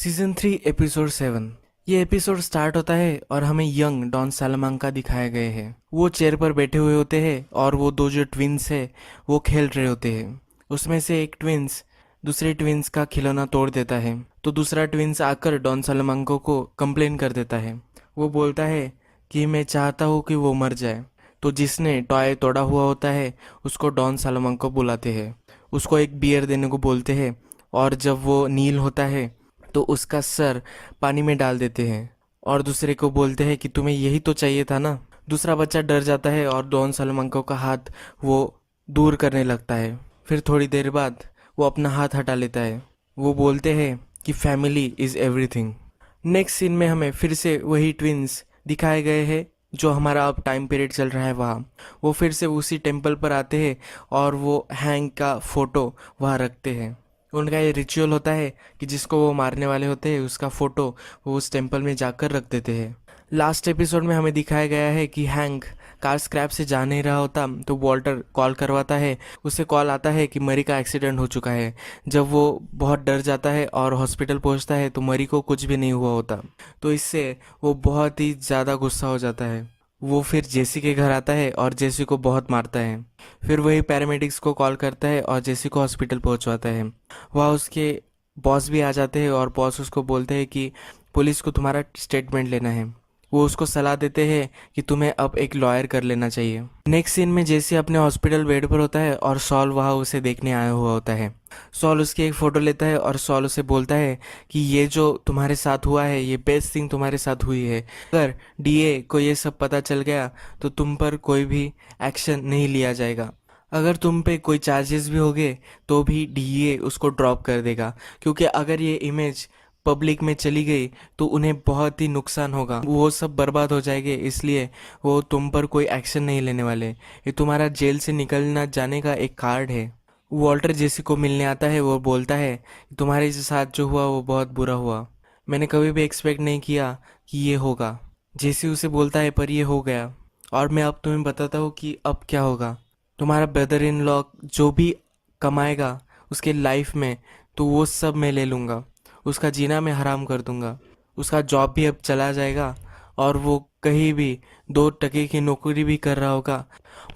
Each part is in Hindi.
Season 3 episode 7। ये एपिसोड स्टार्ट होता है और हमें यंग डॉन सालामांका दिखाए गए हैं। वो चेयर पर बैठे हुए होते हैं और वो दो जो ट्विंस है वो खेल रहे होते हैं। उसमें से एक ट्विंस दूसरे ट्विंस का खिलौना तोड़ देता है, तो दूसरा ट्विंस आकर डॉन सालामांको को कंप्लेन कर देता है। वो बोलता है कि मैं चाहता हूँ कि वो मर जाए। तो जिसने टॉय तोड़ा हुआ होता है उसको डॉन सालामांको बुलाते हैं, उसको एक बियर देने को बोलते हैं, और जब वो नील होता है तो उसका सर पानी में डाल देते हैं और दूसरे को बोलते हैं कि तुम्हें यही तो चाहिए था ना। दूसरा बच्चा डर जाता है और डॉन सालामांको का हाथ वो दूर करने लगता है। फिर थोड़ी देर बाद वो अपना हाथ हटा लेता है। वो बोलते हैं कि family is everything. Next scene में हमें फिर से वही ट्विंस दिखाए गए हैं जो हमारा अब टाइम पीरियड चल रहा है वहाँ। वो फिर से उसी टेम्पल पर आते हैं और वो हैंक का फोटो वहाँ रखते हैं। उनका ये रिचुअल होता है कि जिसको वो मारने वाले होते हैं उसका फोटो वो उस टेम्पल में जाकर रख देते हैं। लास्ट एपिसोड में हमें दिखाया गया है कि हैंक कार स्क्रैप से जा नहीं रहा होता तो वॉल्टर कॉल करवाता है। उसे कॉल आता है कि मरी का एक्सीडेंट हो चुका है। जब वो बहुत डर जाता है और हॉस्पिटल पहुंचता है तो मरी को कुछ भी नहीं हुआ होता, तो इससे वो बहुत ही ज़्यादा गुस्सा हो जाता है। वो फिर जेसी के घर आता है और जेसी को बहुत मारता है। फिर वही पैरामेडिक्स को कॉल करता है और जेसी को हॉस्पिटल पहुंचवाता है। वहाँ उसके बॉस भी आ जाते हैं और बॉस उसको बोलते हैं कि पुलिस को तुम्हारा स्टेटमेंट लेना है। वो उसको सलाह देते हैं कि तुम्हें अब एक लॉयर कर लेना चाहिए। नेक्स्ट सीन में जेसी अपने हॉस्पिटल बेड पर होता है और सॉल वहाँ उसे देखने आया हुआ होता है। सॉल उसकी एक फ़ोटो लेता है और सॉल उसे बोलता है कि ये जो तुम्हारे साथ हुआ है ये बेस्ट थिंग तुम्हारे साथ हुई है। अगर डीए को ये सब पता चल गया तो तुम पर कोई भी एक्शन नहीं लिया जाएगा। अगर तुम पे कोई चार्जेस भी होंगे तो भी डीए उसको ड्रॉप कर देगा, क्योंकि अगर ये इमेज पब्लिक में चली गई तो उन्हें बहुत ही नुकसान होगा, वो सब बर्बाद हो जाएंगे। इसलिए वो तुम पर कोई एक्शन नहीं लेने वाले। ये तुम्हारा जेल से निकलना जाने का एक कार्ड है। वॉल्टर जेसी को मिलने आता है। वो बोलता है कि तुम्हारे साथ जो हुआ वो बहुत बुरा हुआ। मैंने कभी भी एक्सपेक्ट नहीं किया कि ये होगा। जेसी उसे बोलता है पर ये हो गया और मैं अब तुम्हें बताता हूँ कि अब क्या होगा। तुम्हारा ब्रदर इन लॉ जो भी कमाएगा उसके लाइफ में तो वो सब मैं ले लूँगा। उसका जीना मैं हराम कर दूंगा। उसका जॉब भी अब चला जाएगा और वो कहीं भी 2 टके की नौकरी भी कर रहा होगा,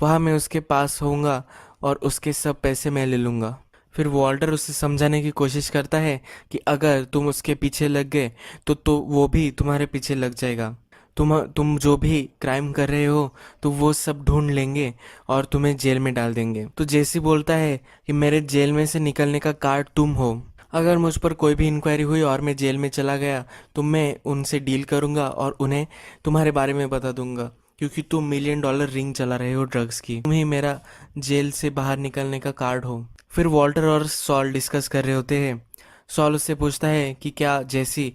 वहाँ मैं उसके पास होऊंगा और उसके सब पैसे मैं ले लूँगा। फिर वॉल्टर उसे समझाने की कोशिश करता है कि अगर तुम उसके पीछे लग गए तो वो भी तुम्हारे पीछे लग जाएगा। तुम जो भी क्राइम कर रहे हो तो वो सब ढूंढ लेंगे और तुम्हें जेल में डाल देंगे। तो जेसी बोलता है कि मेरे जेल में से निकलने का कार्ड तुम हो। अगर मुझ पर कोई भी इंक्वायरी हुई और मैं जेल में चला गया तो मैं उनसे डील करूंगा और उन्हें तुम्हारे बारे में बता दूंगा, क्योंकि तुम $1,000,000 रिंग चला रहे हो ड्रग्स की। तुम ही मेरा जेल से बाहर निकलने का कार्ड हो। फिर वॉल्टर और सॉल डिस्कस कर रहे होते हैं। सॉल उससे पूछता है कि क्या जेसी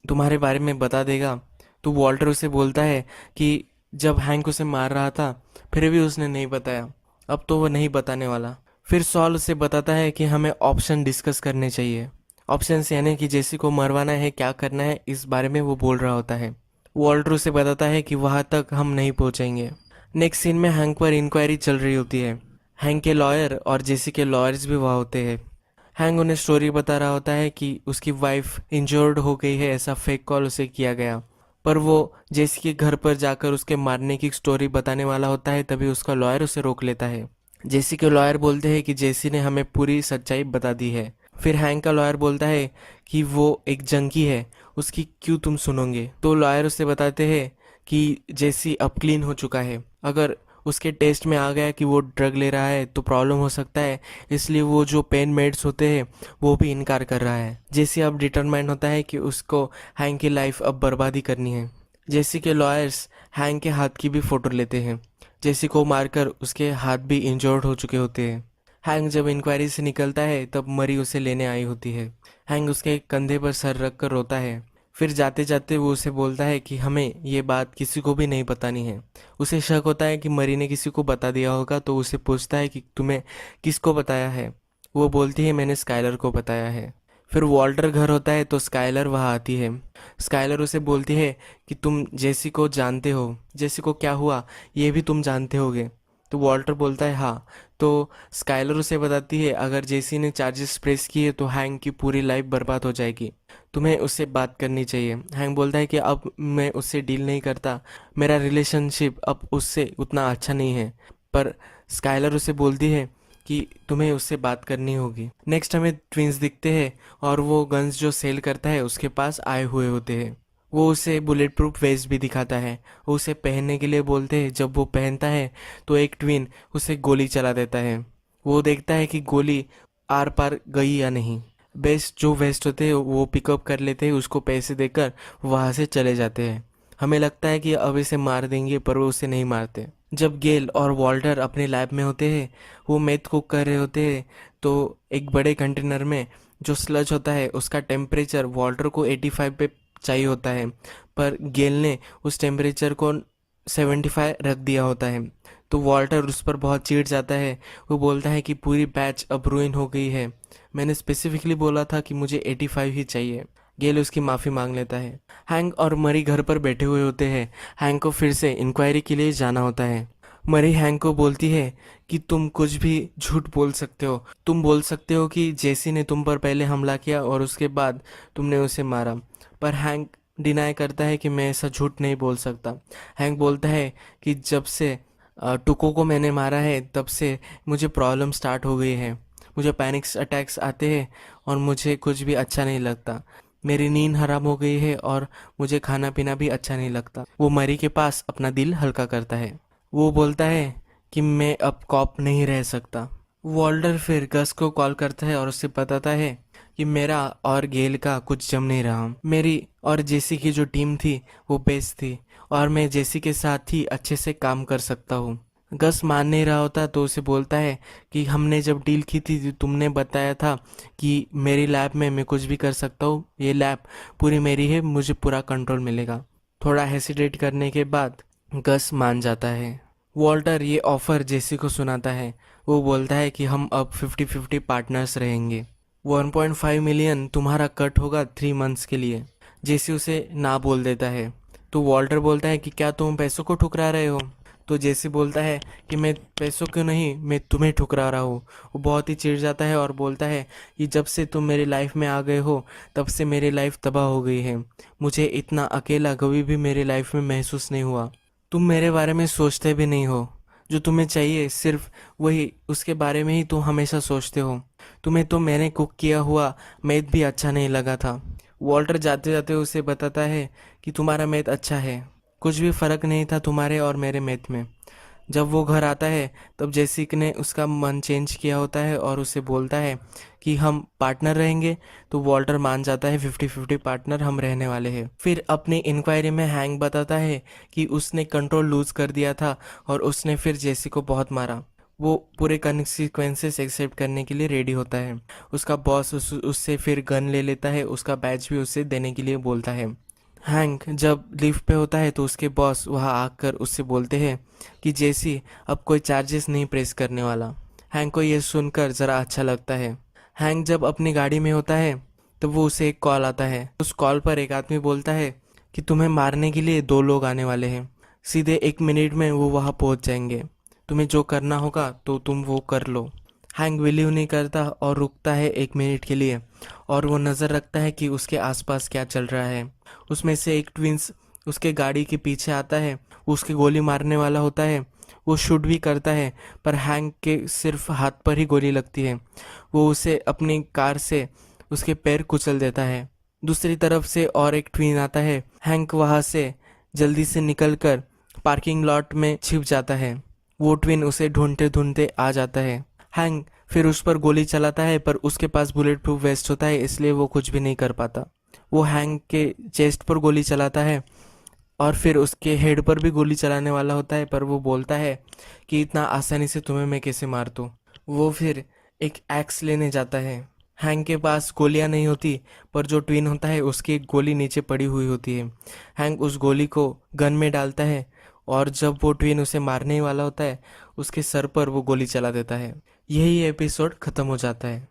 तुम्हारे बारे में बता देगा। तो वॉल्टर उसे बोलता है कि जब हैंक उसे मार रहा था फिर भी उसने नहीं बताया, अब तो वो नहीं बताने वाला। फिर सॉल उसे बताता है कि हमें ऑप्शन डिस्कस करने चाहिए। ऑप्शंस यानी कि जेसी को मरवाना है, क्या करना है, इस बारे में वो बोल रहा होता है। वॉल्टर उसे बताता है कि वहाँ तक हम नहीं पहुँचेंगे। नेक्स्ट सीन में हैंक पर इंक्वायरी चल रही होती है। हैंक के लॉयर और जेसी के लॉयर्स भी वहाँ होते हैं। हैंक उन्हें स्टोरी बता रहा होता है कि उसकी वाइफ इंजर्ड हो गई है, ऐसा फेक कॉल उसे किया गया। पर वो जेसी के घर पर जाकर उसके मारने की स्टोरी बताने वाला होता है, तभी उसका लॉयर उसे रोक लेता है। जेसी के लॉयर बोलते हैं कि जेसी ने हमें पूरी सच्चाई बता दी है। फिर हैंक का लॉयर बोलता है कि वो एक जंकी है, उसकी क्यों तुम सुनोगे। तो लॉयर उसे बताते हैं कि जेसी अब क्लीन हो चुका है। अगर उसके टेस्ट में आ गया कि वो ड्रग ले रहा है तो प्रॉब्लम हो सकता है, इसलिए वो जो पेन मेड्स होते हैं वो भी इनकार कर रहा है। जेसी अब डिटरमाइंड होता है कि उसको हैंक की लाइफ अब बर्बादी करनी है। जेसी के लॉयर्स हैंक के हाथ की भी फोटो लेते हैं। जेसी को मारकर उसके हाथ भी इंजर्ड हो चुके होते हैं। हैंक जब इंक्वायरी से निकलता है तब मरी उसे लेने आई होती है। हैंक उसके कंधे पर सर रख कर रोता है। फिर जाते जाते वो उसे बोलता है कि हमें ये बात किसी को भी नहीं बतानी है। उसे शक होता है कि मरी ने किसी को बता दिया होगा, तो उसे पूछता है कि तुम्हें किसको बताया है। वो बोलती है मैंने स्काइलर को बताया है। फिर वॉल्टर घर होता है तो स्काइलर वहाँ आती है। स्काइलर उसे बोलती है कि तुम जेसी को जानते हो, जेसी को क्या हुआ ये भी तुम जानते होगे। तो वॉल्टर बोलता है हाँ। तो स्काइलर उसे बताती है अगर जेसी ने चार्जेस प्रेस किए तो हैंक की पूरी लाइफ बर्बाद हो जाएगी, तुम्हें उससे बात करनी चाहिए। हैंक बोलता है कि अब मैं उससे डील नहीं करता, मेरा रिलेशनशिप अब उससे उतना अच्छा नहीं है। पर स्काइलर उसे बोलती है कि तुम्हें उससे बात करनी होगी। नेक्स्ट हमें ट्विंस दिखते हैं और वो गन्स जो सेल करता है उसके पास आए हुए होते हैं। वो उसे बुलेट प्रूफ वेस्ट भी दिखाता है, वो उसे पहनने के लिए बोलते हैं। जब वो पहनता है तो एक ट्विन उसे गोली चला देता है। वो देखता है कि गोली आर पार गई या नहीं। बेस्ट जो वेस्ट होते हैं वो पिकअप कर लेते हैं, उसको पैसे देकर वहाँ से चले जाते हैं। हमें लगता है कि अब इसे मार देंगे, पर वो उसे नहीं मारते। जब गेल और वॉल्टर अपने लैब में होते हैं, वो मेथ कुक कर रहे होते हैं, तो एक बड़े कंटेनर में जो स्लज होता है उसका टेम्परेचर वॉल्टर को 85 पे चाहिए होता है, पर गेल ने उस टेम्परेचर को 75 रख दिया होता है। तो वॉल्टर उस पर बहुत चिढ़ जाता है। वो बोलता है कि पूरी बैच अब रुइन हो गई है, मैंने स्पेसिफिकली बोला था कि मुझे 85 ही चाहिए। गेल उसकी माफ़ी मांग लेता है। हैंक और मरी घर पर बैठे हुए होते हैं। हैंक को फिर से इंक्वायरी के लिए जाना होता है। मरी हैंक को बोलती है कि तुम कुछ भी झूठ बोल सकते हो, तुम बोल सकते हो कि जेसी ने तुम पर पहले हमला किया और उसके बाद तुमने उसे मारा। पर हैंक डिनाई करता है कि मैं ऐसा झूठ नहीं बोल सकता। हैंक बोलता है कि जब से टुको को मैंने मारा है तब से मुझे प्रॉब्लम स्टार्ट हो गई है, मुझे पैनिक अटैक्स आते हैं और मुझे कुछ भी अच्छा नहीं लगता, मेरी नींद हराम हो गई है और मुझे खाना पीना भी अच्छा नहीं लगता। वो मरी के पास अपना दिल हल्का करता है। वो बोलता है कि मैं अब कॉप नहीं रह सकता। वॉल्टर फिर गस को कॉल करता है और उससे बताता है कि मेरा और गेल का कुछ जम नहीं रहा, मेरी और जेसी की जो टीम थी वो बेस्ट थी और मैं जेसी के साथ ही अच्छे से काम कर सकता हूँ। गस मान नहीं रहा होता तो उसे बोलता है कि हमने जब डील की थी तो तुमने बताया था कि मेरी लैब में मैं कुछ भी कर सकता हूँ, ये लैब पूरी मेरी है, मुझे पूरा कंट्रोल मिलेगा। थोड़ा हेसिटेट करने के बाद गस मान जाता है। वॉल्टर ये ऑफर जेसी को सुनाता है। वो बोलता है कि हम अब 50-50 पार्टनर्स रहेंगे, 1.5 मिलियन तुम्हारा कट होगा 3 मंथ्स के लिए। जेसी उसे ना बोल देता है। तो वॉल्टर बोलता है कि क्या तुम पैसों को ठुकरा रहे हो। तो जेसी बोलता है कि मैं पैसों को नहीं, मैं तुम्हें ठुकरा रहा हूँ। वो बहुत ही चिढ़ जाता है और बोलता है कि जब से तुम मेरी लाइफ में आ गए हो तब से मेरी लाइफ तबाह हो गई है, मुझे इतना अकेला कभी भी मेरी लाइफ में महसूस नहीं हुआ। तुम मेरे बारे में सोचते भी नहीं हो, जो तुम्हें चाहिए सिर्फ वही, उसके बारे में ही तुम हमेशा सोचते हो। तुम्हें तो मैंने कुक किया हुआ मैथ भी अच्छा नहीं लगा था। वॉल्टर जाते जाते उसे बताता है कि तुम्हारा मैथ अच्छा है, कुछ भी फ़र्क नहीं था तुम्हारे और मेरे मैथ में। जब वो घर आता है तब जेसिक ने उसका मन चेंज किया होता है और उसे बोलता है कि हम पार्टनर रहेंगे। तो वॉल्टर मान जाता है, 50-50 पार्टनर हम रहने वाले हैं। फिर अपनी इंक्वायरी में हैंक बताता है कि उसने कंट्रोल लूज कर दिया था और उसने फिर जेसी को बहुत मारा। वो पूरे कॉन्सिक्वेंसेस एक्सेप्ट करने के लिए रेडी होता है। उसका बॉस उससे फिर गन ले लेता है, उसका बैच भी उसे देने के लिए बोलता है। हैंक जब लिफ्ट पे होता है तो उसके बॉस वहाँ आकर उससे बोलते हैं कि जेसी अब कोई चार्जेस नहीं प्रेस करने वाला। हैंक को ये सुनकर ज़रा अच्छा लगता है। हैंक जब अपनी गाड़ी में होता है तब वो उसे एक कॉल आता है। उस कॉल पर एक आदमी बोलता है कि तुम्हें मारने के लिए 2 लोग आने वाले हैं, सीधे 1 मिनट में वो वहाँ पहुँच जाएंगे, तुम्हें जो करना होगा तो तुम वो कर लो। हैंक बिलीव नहीं करता और रुकता है 1 मिनट के लिए और वो नज़र रखता है कि उसके आसपास क्या चल रहा है। उसमें से एक ट्विंस उसके गाड़ी के पीछे आता है, वो उसके गोली मारने वाला होता है। वो शूट भी करता है पर हैंक के सिर्फ हाथ पर ही गोली लगती है। वो उसे अपनी कार से उसके पैर कुचल देता है। दूसरी तरफ से और एक ट्विन आता है। हैंक वहाँ से जल्दी से निकलकर पार्किंग लॉट में छिप जाता है। वो ट्विन उसे ढूंढते ढूंढते आ जाता है। हैंक फिर उस पर गोली चलाता है पर उसके पास बुलेट प्रूफ वेस्ट होता है, इसलिए वो कुछ भी नहीं कर पाता। वो हैंक के चेस्ट पर गोली चलाता है और फिर उसके हेड पर भी गोली चलाने वाला होता है, पर वो बोलता है कि इतना आसानी से तुम्हें मैं कैसे मार दूँ। वो फिर एक एक्स लेने जाता है। हैंक के पास गोलियां नहीं होती, पर जो ट्विन होता है उसकी एक गोली नीचे पड़ी हुई होती है। हैंक उस गोली को गन में डालता है और जब वो ट्विन उसे मारने ही वाला होता है उसके सर पर वो गोली चला देता है। यही एपिसोड ख़त्म हो जाता है।